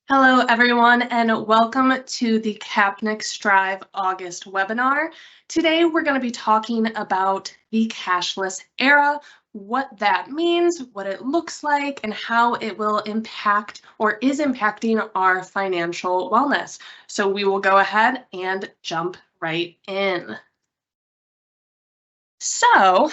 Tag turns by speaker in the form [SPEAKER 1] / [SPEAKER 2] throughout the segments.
[SPEAKER 1] Hello, everyone, and welcome to the Capnick Strive August webinar. Today, we're going to be talking about the cashless era, what that means, what it looks like, and how it will impact or is impacting our financial wellness. So we will go ahead and jump right in. So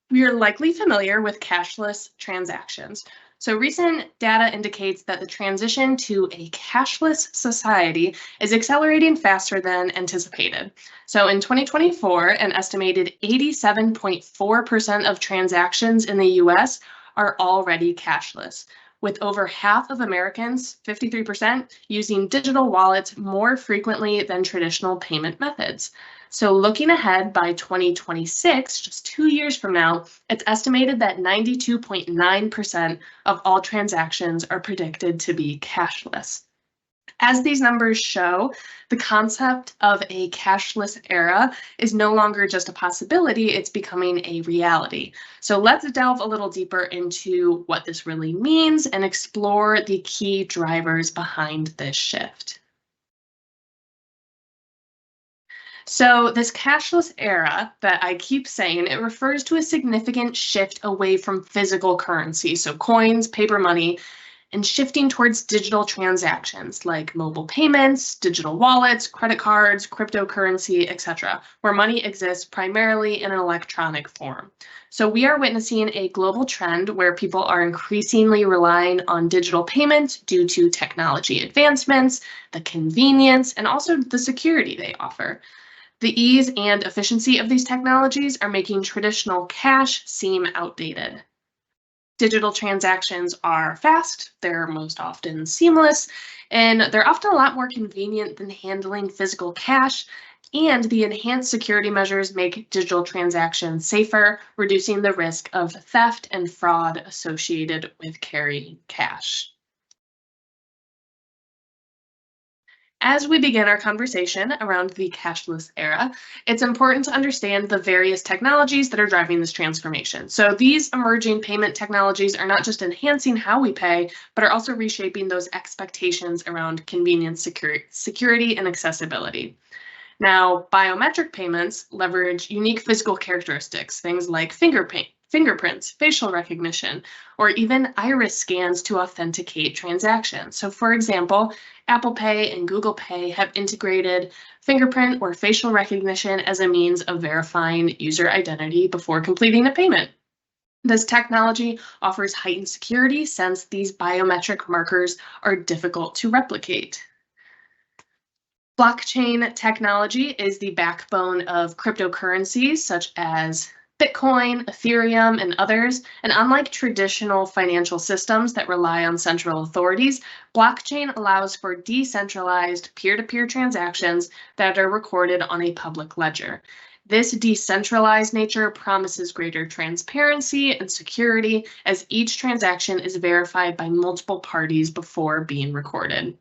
[SPEAKER 1] we are likely familiar with cashless transactions. So recent data indicates that the transition to a cashless society is accelerating faster than anticipated. So in 2024, an estimated 87.4% of transactions in the US are already cashless, with over half of Americans, 53%, using digital wallets more frequently than traditional payment methods. So looking ahead, by 2026, just 2 years from now, it's estimated that 92.9% of all transactions are predicted to be cashless. As these numbers show, the concept of a cashless era is no longer just a possibility, it's becoming a reality. So let's delve a little deeper into what this really means and explore the key drivers behind this shift. So this cashless era that I keep saying, it refers to a significant shift away from physical currency, so coins, paper money, and shifting towards digital transactions like mobile payments, digital wallets, credit cards, cryptocurrency, etc., where money exists primarily in an electronic form. So we are witnessing a global trend where people are increasingly relying on digital payments due to technology advancements, the convenience, and also the security they offer. The ease and efficiency of these technologies are making traditional cash seem outdated. Digital transactions are fast, they're most often seamless, and they're often a lot more convenient than handling physical cash, and the enhanced security measures make digital transactions safer, reducing the risk of theft and fraud associated with carrying cash. As we begin our conversation around the cashless era, it's important to understand the various technologies that are driving this transformation. So these emerging payment technologies are not just enhancing how we pay, but are also reshaping those expectations around convenience, security, and accessibility. Now, biometric payments leverage unique physical characteristics, things like fingerprints, facial recognition, or even iris scans to authenticate transactions. So for example, Apple Pay and Google Pay have integrated fingerprint or facial recognition as a means of verifying user identity before completing a payment. This technology offers heightened security since these biometric markers are difficult to replicate. Blockchain technology is the backbone of cryptocurrencies such as Bitcoin, Ethereum, and others. And unlike traditional financial systems that rely on central authorities, blockchain allows for decentralized peer-to-peer transactions that are recorded on a public ledger. This decentralized nature promises greater transparency and security as each transaction is verified by multiple parties before being recorded.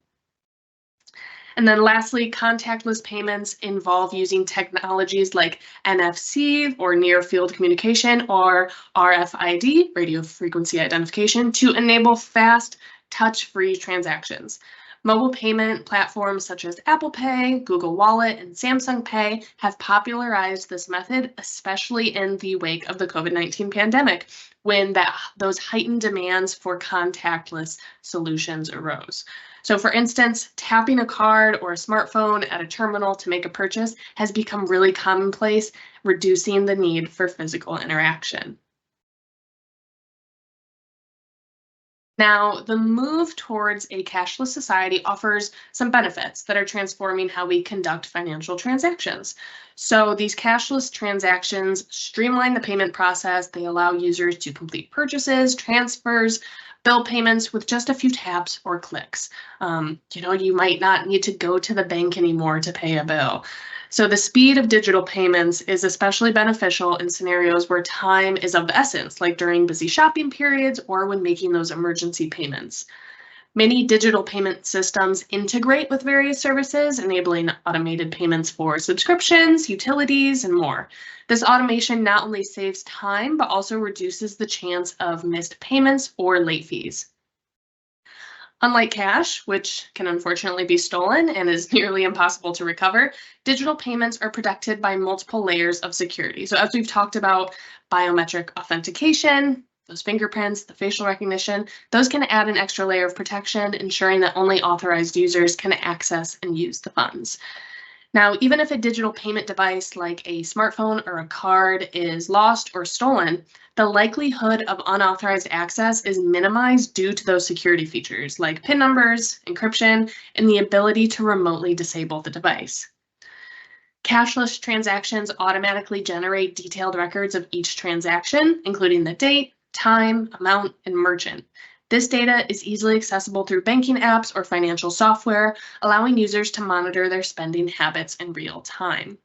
[SPEAKER 1] And then lastly, contactless payments involve using technologies like NFC or near field communication or RFID, radio frequency identification, to enable fast touch-free transactions. Mobile payment platforms such as Apple Pay, Google Wallet, and Samsung Pay have popularized this method, especially in the wake of the COVID-19 pandemic, when those heightened demands for contactless solutions arose. So for instance, tapping a card or a smartphone at a terminal to make a purchase has become really commonplace, reducing the need for physical interaction. Now, the move towards a cashless society offers some benefits that are transforming how we conduct financial transactions. So these cashless transactions streamline the payment process. They allow users to complete purchases, transfers, bill payments with just a few taps or clicks. You might not need to go to the bank anymore to pay a bill. So the speed of digital payments is especially beneficial in scenarios where time is of the essence, like during busy shopping periods or when making those emergency payments. Many digital payment systems integrate with various services, enabling automated payments for subscriptions, utilities, and more. This automation not only saves time, but also reduces the chance of missed payments or late fees. Unlike cash, which can unfortunately be stolen and is nearly impossible to recover, digital payments are protected by multiple layers of security. So as we've talked about biometric authentication, those fingerprints, the facial recognition, those can add an extra layer of protection, ensuring that only authorized users can access and use the funds. Now, even if a digital payment device like a smartphone or a card is lost or stolen, the likelihood of unauthorized access is minimized due to those security features like PIN numbers, encryption, and the ability to remotely disable the device. Cashless transactions automatically generate detailed records of each transaction, including the date, time, amount, and merchant. This data is easily accessible through banking apps or financial software, allowing users to monitor their spending habits in real time.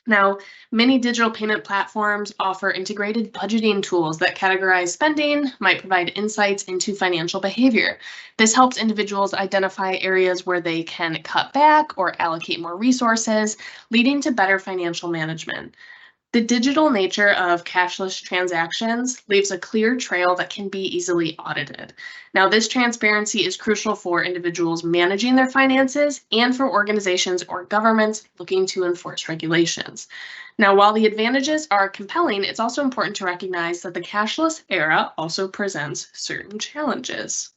[SPEAKER 1] Now, many digital payment platforms offer integrated budgeting tools that categorize spending, might provide insights into financial behavior. This helps individuals identify areas where they can cut back or allocate more resources, leading to better financial management. The digital nature of cashless transactions leaves a clear trail that can be easily audited. Now, this transparency is crucial for individuals managing their finances and for organizations or governments looking to enforce regulations. Now, while the advantages are compelling, it's also important to recognize that the cashless era also presents certain challenges.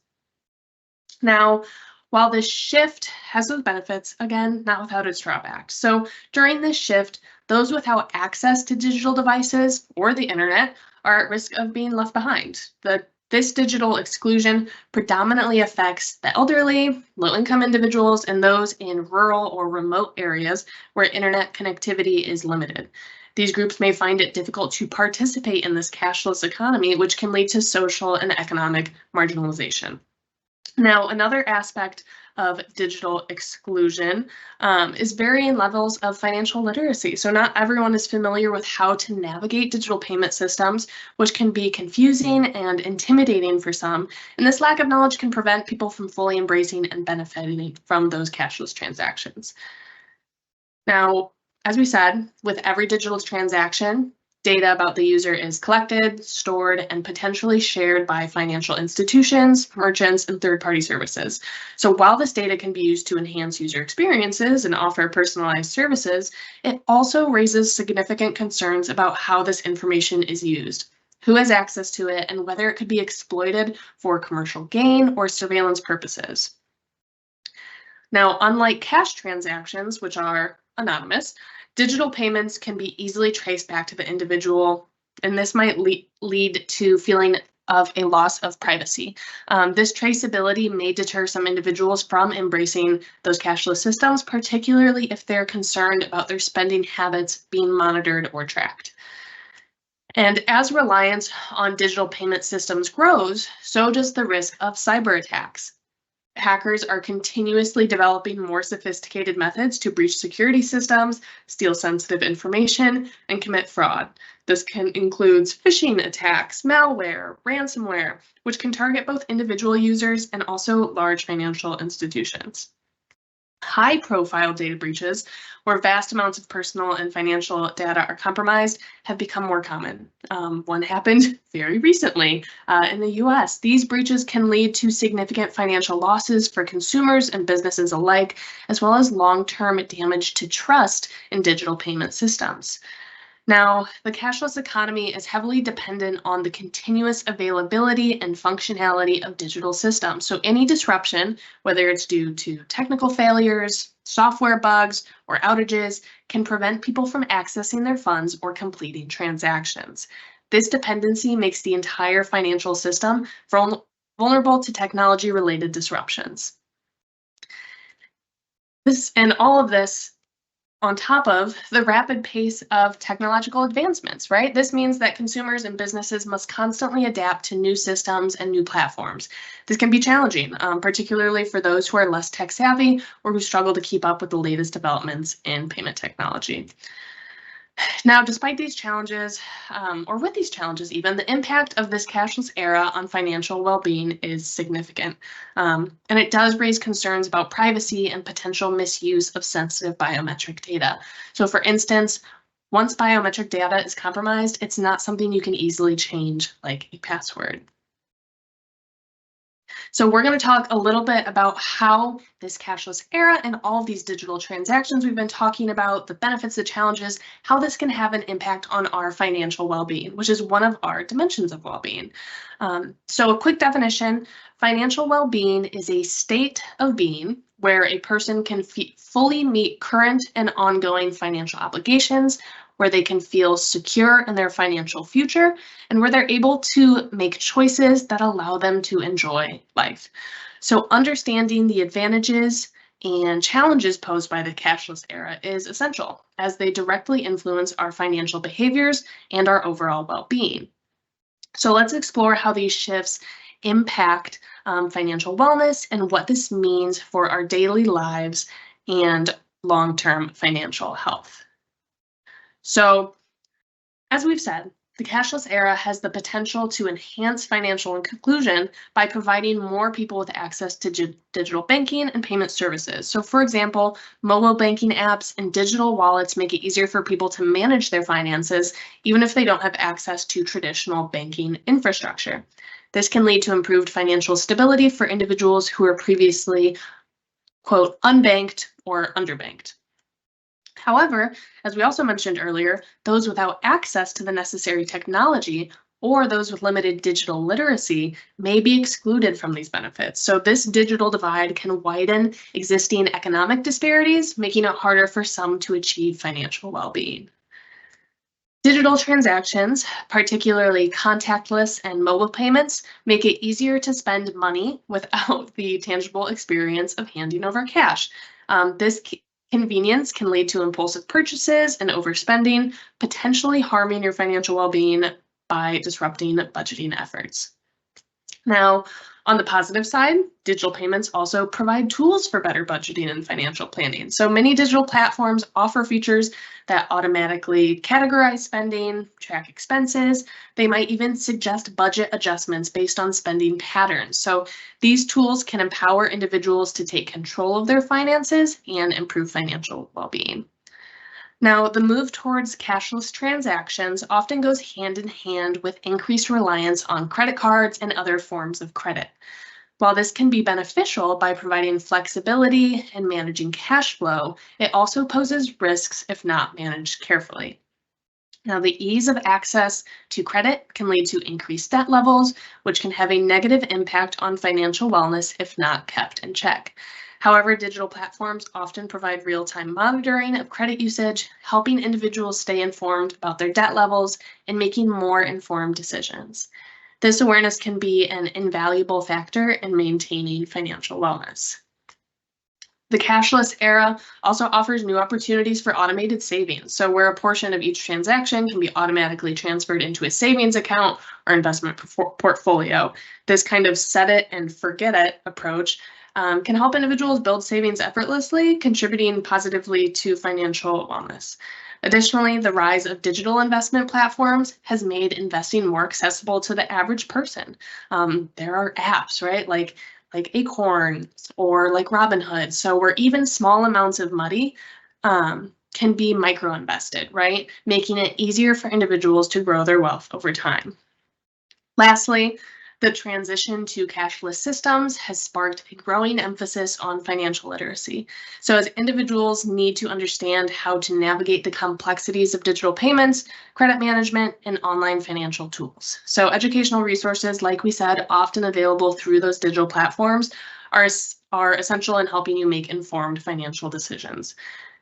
[SPEAKER 1] Now, while this shift has those benefits, again, not without its drawbacks. So during this shift, those without access to digital devices or the internet are at risk of being left behind. This digital exclusion predominantly affects the elderly, low-income individuals, and those in rural or remote areas where internet connectivity is limited. These groups may find it difficult to participate in this cashless economy, which can lead to social and economic marginalization. Now, another aspect of digital exclusion is varying levels of financial literacy. So not everyone is familiar with how to navigate digital payment systems, which can be confusing and intimidating for some. And this lack of knowledge can prevent people from fully embracing and benefiting from those cashless transactions. Now, as we said, with every digital transaction, data about the user is collected, stored, and potentially shared by financial institutions, merchants, and third-party services. So while this data can be used to enhance user experiences and offer personalized services, it also raises significant concerns about how this information is used, who has access to it, and whether it could be exploited for commercial gain or surveillance purposes. Now, unlike cash transactions, which are anonymous, digital payments can be easily traced back to the individual, and this might lead to feeling of a loss of privacy. This traceability may deter some individuals from embracing those cashless systems, particularly if they're concerned about their spending habits being monitored or tracked. And as reliance on digital payment systems grows, so does the risk of cyber attacks. Hackers are continuously developing more sophisticated methods to breach security systems, steal sensitive information, and commit fraud. This includes phishing attacks, malware, ransomware, which can target both individual users and also large financial institutions. High-profile data breaches, where vast amounts of personal and financial data are compromised, have become more common. One happened very recently in the US. These breaches can lead to significant financial losses for consumers and businesses alike, as well as long-term damage to trust in digital payment systems. Now, the cashless economy is heavily dependent on the continuous availability and functionality of digital systems. So any disruption, whether it's due to technical failures, software bugs, or outages, can prevent people from accessing their funds or completing transactions. This dependency makes the entire financial system vulnerable to technology-related disruptions. All of this on top of the rapid pace of technological advancements, right? This means that consumers and businesses must constantly adapt to new systems and new platforms. This can be challenging, particularly for those who are less tech savvy or who struggle to keep up with the latest developments in payment technology. Now, despite these challenges, or with these challenges even, the impact of this cashless era on financial well-being is significant. And it does raise concerns about privacy and potential misuse of sensitive biometric data. So for instance, once biometric data is compromised, it's not something you can easily change like a password. So we're going to talk a little bit about how this cashless era and all of these digital transactions we've been talking about, the benefits, the challenges, how this can have an impact on our financial well-being, which is one of our dimensions of well-being. So a quick definition, financial well-being is a state of being where a person can fully meet current and ongoing financial obligations, where they can feel secure in their financial future, and where they're able to make choices that allow them to enjoy life. So understanding the advantages and challenges posed by the cashless era is essential, as they directly influence our financial behaviors and our overall well-being. So let's explore how these shifts impact financial wellness and what this means for our daily lives and long-term financial health. So, as we've said, the cashless era has the potential to enhance financial inclusion by providing more people with access to digital banking and payment services. So, for example, mobile banking apps and digital wallets make it easier for people to manage their finances, even if they don't have access to traditional banking infrastructure. This can lead to improved financial stability for individuals who were previously, quote, unbanked or underbanked. However, as we also mentioned earlier, those without access to the necessary technology or those with limited digital literacy may be excluded from these benefits. So this digital divide can widen existing economic disparities, making it harder for some to achieve financial well-being. Digital transactions, particularly contactless and mobile payments, make it easier to spend money without the tangible experience of handing over cash. This convenience can lead to impulsive purchases and overspending, potentially harming your financial well-being by disrupting budgeting efforts. Now, on the positive side, digital payments also provide tools for better budgeting and financial planning. So many digital platforms offer features that automatically categorize spending, track expenses. They might even suggest budget adjustments based on spending patterns. So these tools can empower individuals to take control of their finances and improve financial well-being. Now, the move towards cashless transactions often goes hand in hand with increased reliance on credit cards and other forms of credit. While this can be beneficial by providing flexibility and managing cash flow, it also poses risks if not managed carefully. Now, the ease of access to credit can lead to increased debt levels, which can have a negative impact on financial wellness if not kept in check. However, digital platforms often provide real-time monitoring of credit usage, helping individuals stay informed about their debt levels and making more informed decisions. This awareness can be an invaluable factor in maintaining financial wellness. The cashless era also offers new opportunities for automated savings. So where a portion of each transaction can be automatically transferred into a savings account or investment portfolio. This kind of set it and forget it approach can help individuals build savings effortlessly, contributing positively to financial wellness. Additionally, the rise of digital investment platforms has made investing more accessible to the average person. There are apps, right, like Acorns or like Robinhood, so where even small amounts of money can be micro-invested, right, making it easier for individuals to grow their wealth over time. Lastly, the transition to cashless systems has sparked a growing emphasis on financial literacy. So as individuals need to understand how to navigate the complexities of digital payments, credit management, and online financial tools. So educational resources, like we said, often available through those digital platforms are essential in helping you make informed financial decisions.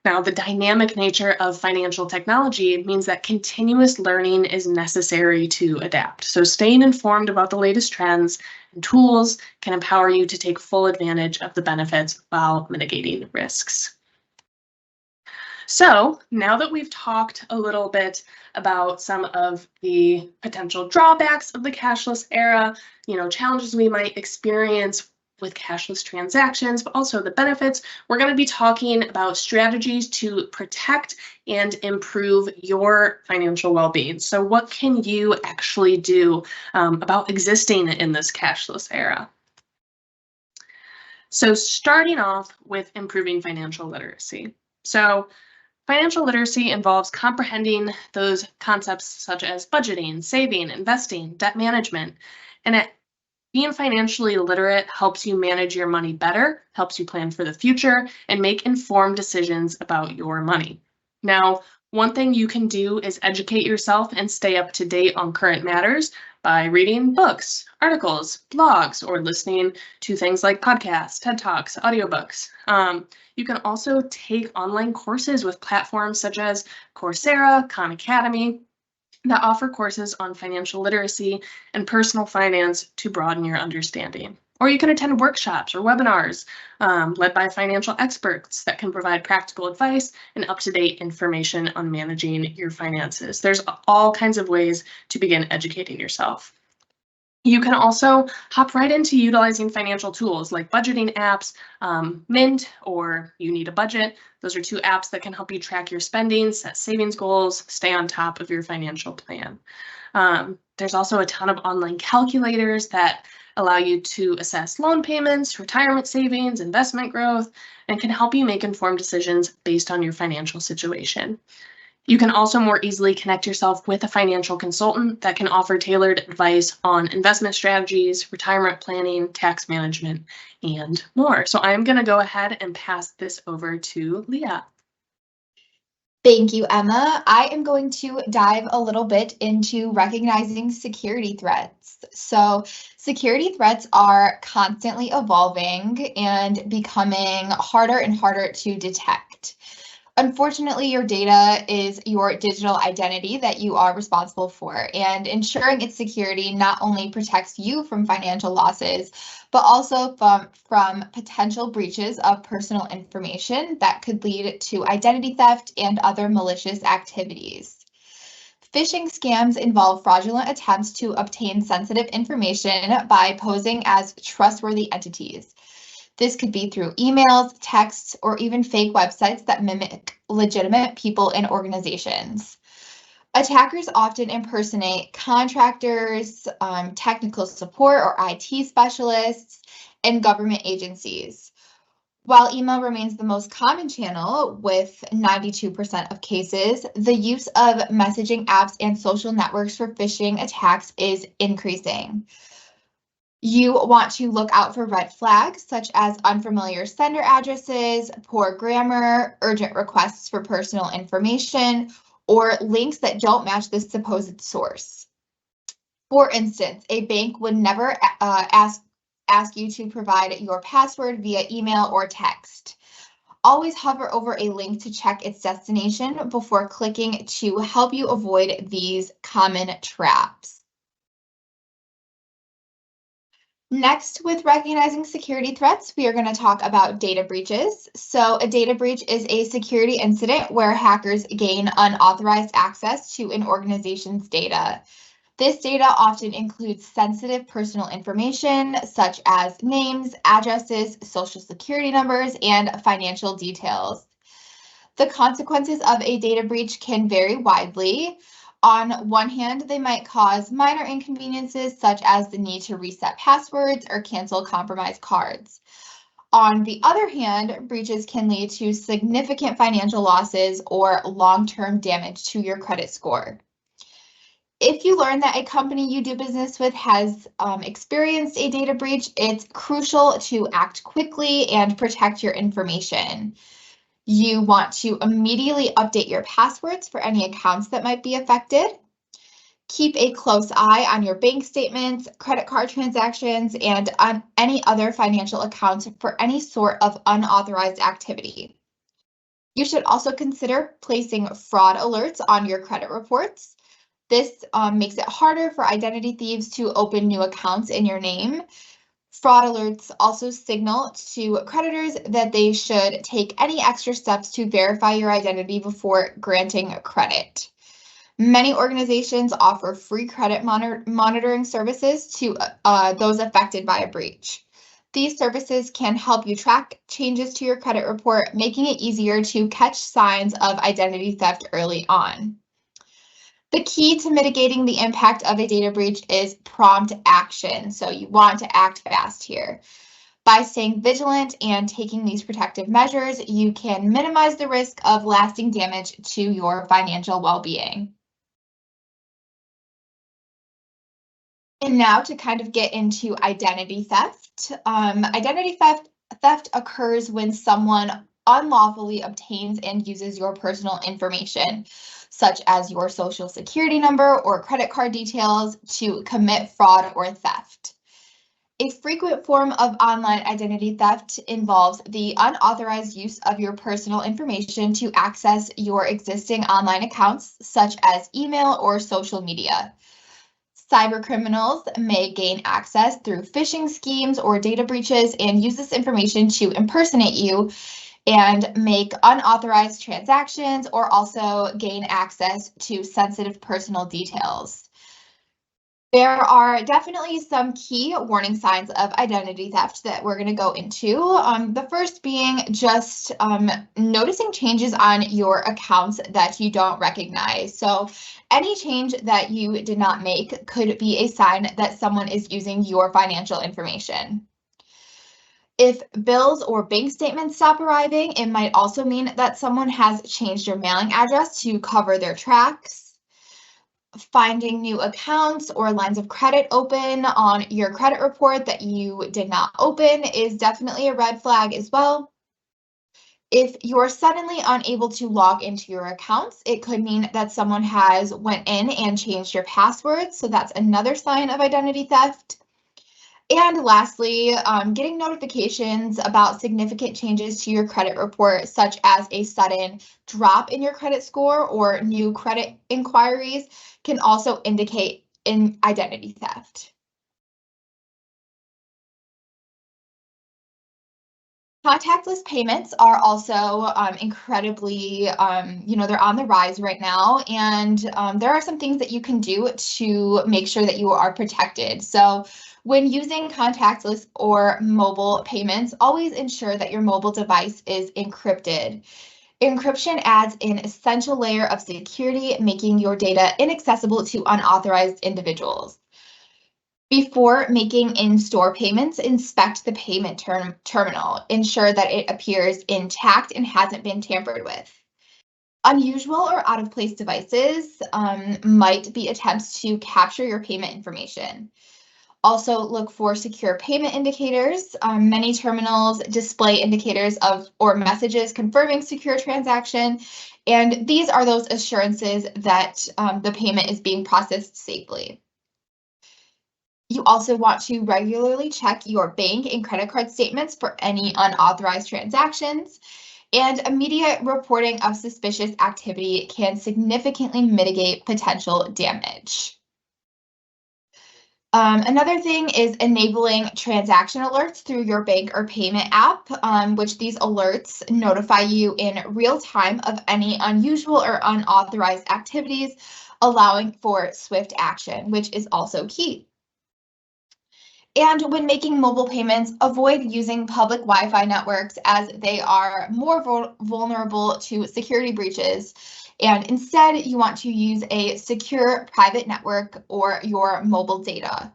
[SPEAKER 1] Now, the dynamic nature of financial technology means that continuous learning is necessary to adapt. So staying informed about the latest trends and tools can empower you to take full advantage of the benefits while mitigating risks. So now that we've talked a little bit about some of the potential drawbacks of the cashless era, challenges we might experience with cashless transactions, but also the benefits, we're going to be talking about strategies to protect and improve your financial well-being. So what can you actually do about existing in this cashless era? So starting off with improving financial literacy. So financial literacy involves comprehending those concepts such as budgeting, saving, investing, debt management, and Being financially literate helps you manage your money better, helps you plan for the future, and make informed decisions about your money. Now, one thing you can do is educate yourself and stay up to date on current matters by reading books, articles, blogs, or listening to things like podcasts, TED Talks, audiobooks. You can also take online courses with platforms such as Coursera, Khan Academy, that offer courses on financial literacy and personal finance to broaden your understanding. Or you can attend workshops or webinars led by financial experts that can provide practical advice and up-to-date information on managing your finances. There's all kinds of ways to begin educating yourself. You can also hop right into utilizing financial tools like budgeting apps, Mint, or You Need a Budget. Those are two apps that can help you track your spending, set savings goals, stay on top of your financial plan. There's also a ton of online calculators that allow you to assess loan payments, retirement savings, investment growth, and can help you make informed decisions based on your financial situation. You can also more easily connect yourself with a financial consultant that can offer tailored advice on investment strategies, retirement planning, tax management, and more. So I'm going to go ahead and pass this over to Leah.
[SPEAKER 2] Thank you, Emma. I am going to dive a little bit into recognizing security threats. So security threats are constantly evolving and becoming harder and harder to detect. Unfortunately, your data is your digital identity that you are responsible for, and ensuring its security not only protects you from financial losses, but also from potential breaches of personal information that could lead to identity theft and other malicious activities. Phishing scams involve fraudulent attempts to obtain sensitive information by posing as trustworthy entities. This could be through emails, texts, or even fake websites that mimic legitimate people and organizations. Attackers often impersonate contractors, technical support or IT specialists, and government agencies. While email remains the most common channel with 92% of cases, the use of messaging apps and social networks for phishing attacks is increasing. You want to look out for red flags such as unfamiliar sender addresses, poor grammar, urgent requests for personal information, or links that don't match the supposed source. For instance, a bank would never ask you to provide your password via email or text. Always hover over a link to check its destination before clicking to help you avoid these common traps. Next, with recognizing security threats, we are going to talk about data breaches. So a data breach is a security incident where hackers gain unauthorized access to an organization's data. This data often includes sensitive personal information such as names, addresses, social security numbers, and financial details. The consequences of a data breach can vary widely. On one hand, they might cause minor inconveniences such as the need to reset passwords or cancel compromised cards. On the other hand, breaches can lead to significant financial losses or long-term damage to your credit score. If you learn that a company you do business with has experienced a data breach, it's crucial to act quickly and protect your information. You want to immediately update your passwords for any accounts that might be affected. Keep a close eye on your bank statements, credit card transactions, and on any other financial accounts for any sort of unauthorized activity. You should also consider placing fraud alerts on your credit reports. This makes it harder for identity thieves to open new accounts in your name. Fraud alerts also signal to creditors that they should take any extra steps to verify your identity before granting credit. Many organizations offer free credit monitoring services to those affected by a breach. These services can help you track changes to your credit report, making it easier to catch signs of identity theft early on. The key to mitigating the impact of a data breach is prompt action. So you want to act fast here. By staying vigilant and taking these protective measures, you can minimize the risk of lasting damage to your financial well-being. And now to kind of get into identity theft. Identity theft occurs when someone unlawfully obtains and uses your personal information, such as your social security number or credit card details, to commit fraud or theft. A frequent form of online identity theft involves the unauthorized use of your personal information to access your existing online accounts, such as email or social media. Cybercriminals may gain access through phishing schemes or data breaches and use this information to impersonate you and make unauthorized transactions, or also gain access to sensitive personal details. There are definitely some key warning signs of identity theft that we're going to go into. The first being just noticing changes on your accounts that you don't recognize. So any change that you did not make could be a sign that someone is using your financial information. If bills or bank statements stop arriving, it might also mean that someone has changed your mailing address to cover their tracks. Finding new accounts or lines of credit open on your credit report that you did not open is definitely a red flag as well. If you're suddenly unable to log into your accounts, it could mean that someone has went in and changed your password. So that's another sign of identity theft. And lastly, getting notifications about significant changes to your credit report, such as a sudden drop in your credit score or new credit inquiries, can also indicate an identity theft. Contactless payments are also incredibly, they're on the rise right now, and there are some things that you can do to make sure that you are protected. So when using contactless or mobile payments, always ensure that your mobile device is encrypted. Encryption adds an essential layer of security, making your data inaccessible to unauthorized individuals. Before making in-store payments, inspect the payment terminal. Ensure that it appears intact and hasn't been tampered with. Unusual or out-of-place devices might be attempts to capture your payment information. Also look for secure payment indicators. Many terminals display indicators of or messages confirming secure transaction, and these are those assurances that the payment is being processed safely. You also want to regularly check your bank and credit card statements for any unauthorized transactions, and immediate reporting of suspicious activity can significantly mitigate potential damage. Another thing is enabling transaction alerts through your bank or payment app, which these alerts notify you in real time of any unusual or unauthorized activities, allowing for swift action, which is also key. And when making mobile payments, avoid using public Wi-Fi networks as they are more vulnerable to security breaches. And instead, you want to use a secure private network or your mobile data.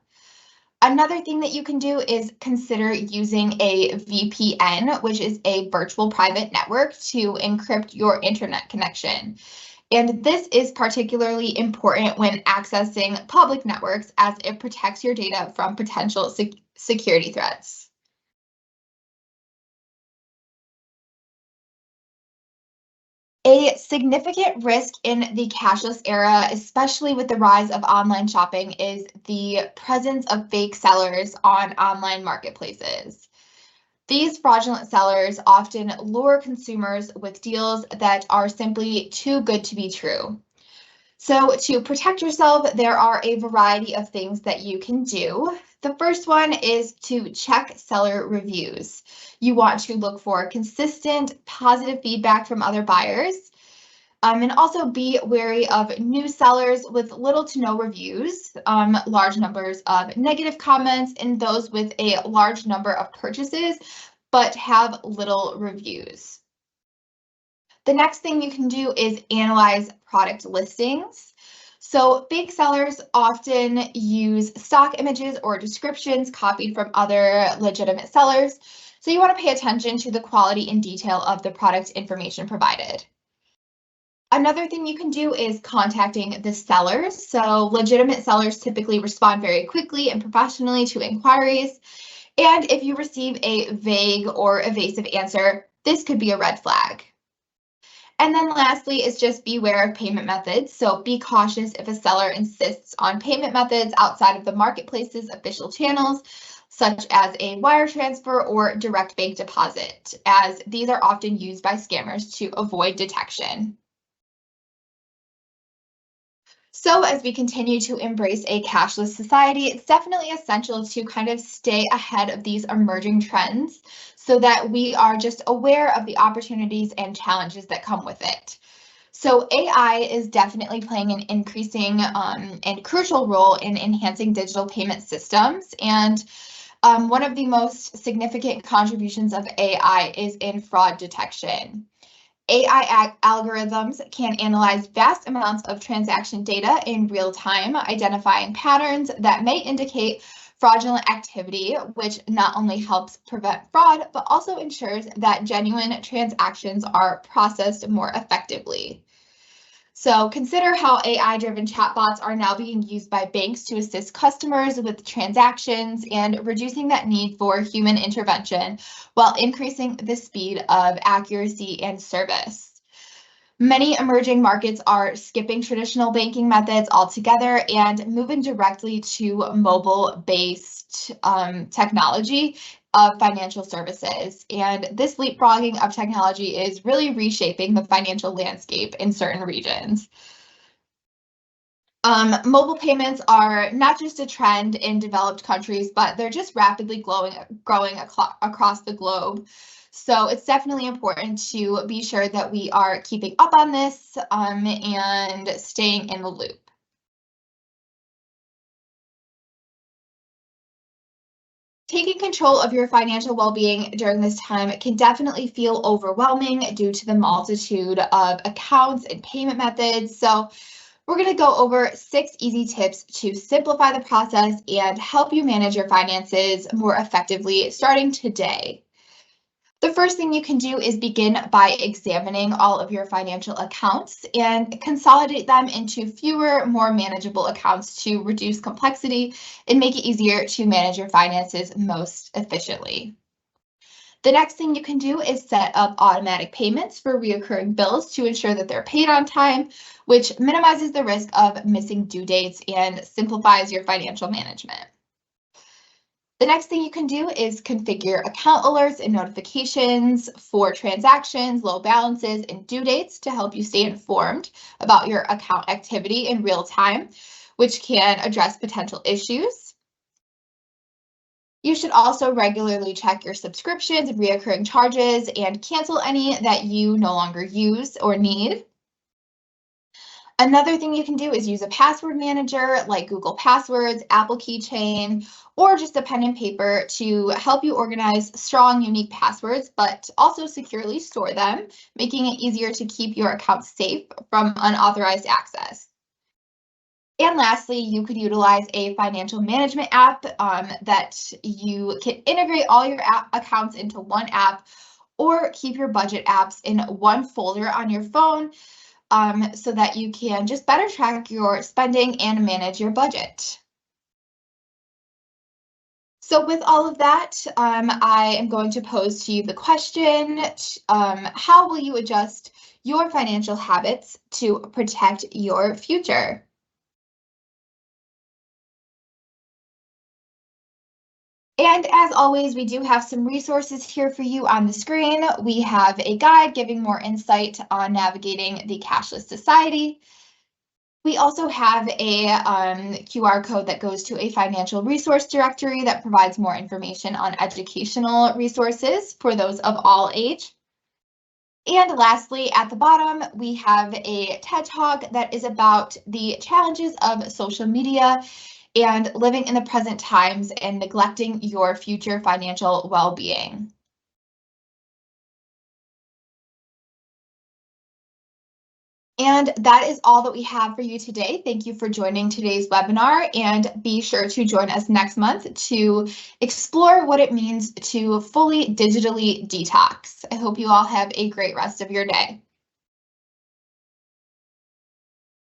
[SPEAKER 2] Another thing that you can do is consider using a VPN, which is a virtual private network, to encrypt your internet connection. And this is particularly important when accessing public networks, as it protects your data from potential security threats. A significant risk in the cashless era, especially with the rise of online shopping, is the presence of fake sellers on online marketplaces. These fraudulent sellers often lure consumers with deals that are simply too good to be true. So to protect yourself, there are a variety of things that you can do. The first one is to check seller reviews. You want to look for consistent, positive feedback from other buyers. And also be wary of new sellers with little to no reviews, large numbers of negative comments, and those with a large number of purchases, but have little reviews. The next thing you can do is analyze product listings. So fake sellers often use stock images or descriptions copied from other legitimate sellers. So you want to pay attention to the quality and detail of the product information provided. Another thing you can do is contacting the sellers. So legitimate sellers typically respond very quickly and professionally to inquiries. And if you receive a vague or evasive answer, this could be a red flag. And then lastly is just beware of payment methods. So be cautious if a seller insists on payment methods outside of the marketplace's official channels, such as a wire transfer or direct bank deposit, as these are often used by scammers to avoid detection. So as we continue to embrace a cashless society, it's definitely essential to kind of stay ahead of these emerging trends so that we are just aware of the opportunities and challenges that come with it. So AI is definitely playing an increasing and crucial role in enhancing digital payment systems. And one of the most significant contributions of AI is in fraud detection. AI algorithms can analyze vast amounts of transaction data in real time, identifying patterns that may indicate fraudulent activity, which not only helps prevent fraud, but also ensures that genuine transactions are processed more effectively. So consider how AI-driven chatbots are now being used by banks to assist customers with transactions and reducing that need for human intervention while increasing the speed of accuracy and service. Many emerging markets are skipping traditional banking methods altogether and moving directly to mobile-based technology of financial services. And this leapfrogging of technology is really reshaping the financial landscape in certain regions. Mobile payments are not just a trend in developed countries, but they're just rapidly growing across the globe. So it's definitely important to be sure that we are keeping up on this and staying in the loop. Taking control of your financial well-being during this time can definitely feel overwhelming due to the multitude of accounts and payment methods. So we're going to go over 6 easy tips to simplify the process and help you manage your finances more effectively starting today. The first thing you can do is begin by examining all of your financial accounts and consolidate them into fewer, more manageable accounts to reduce complexity and make it easier to manage your finances most efficiently. The next thing you can do is set up automatic payments for recurring bills to ensure that they're paid on time, which minimizes the risk of missing due dates and simplifies your financial management. The next thing you can do is configure account alerts and notifications for transactions, low balances, and due dates to help you stay informed about your account activity in real time, which can address potential issues. You should also regularly check your subscriptions and recurring charges and cancel any that you no longer use or need. Another thing you can do is use a password manager like Google Passwords, Apple Keychain, or just a pen and paper to help you organize strong, unique passwords, but also securely store them, making it easier to keep your account safe from unauthorized access. And lastly, you could utilize a financial management app that you can integrate all your accounts into one app or keep your budget apps in one folder on your phone so that you can just better track your spending and manage your budget. So with all of that, I am going to pose to you the question, how will you adjust your financial habits to protect your future? And as always, we do have some resources here for you on the screen. We have a guide giving more insight on navigating the cashless society. We also have a QR code that goes to a financial resource directory that provides more information on educational resources for those of all age. And lastly, at the bottom, we have a TED Talk that is about the challenges of social media and living in the present times and neglecting your future financial well-being. And that is all that we have for you today. Thank you for joining today's webinar, and be sure to join us next month to explore what it means to fully digitally detox. I hope you all have a great rest of your day.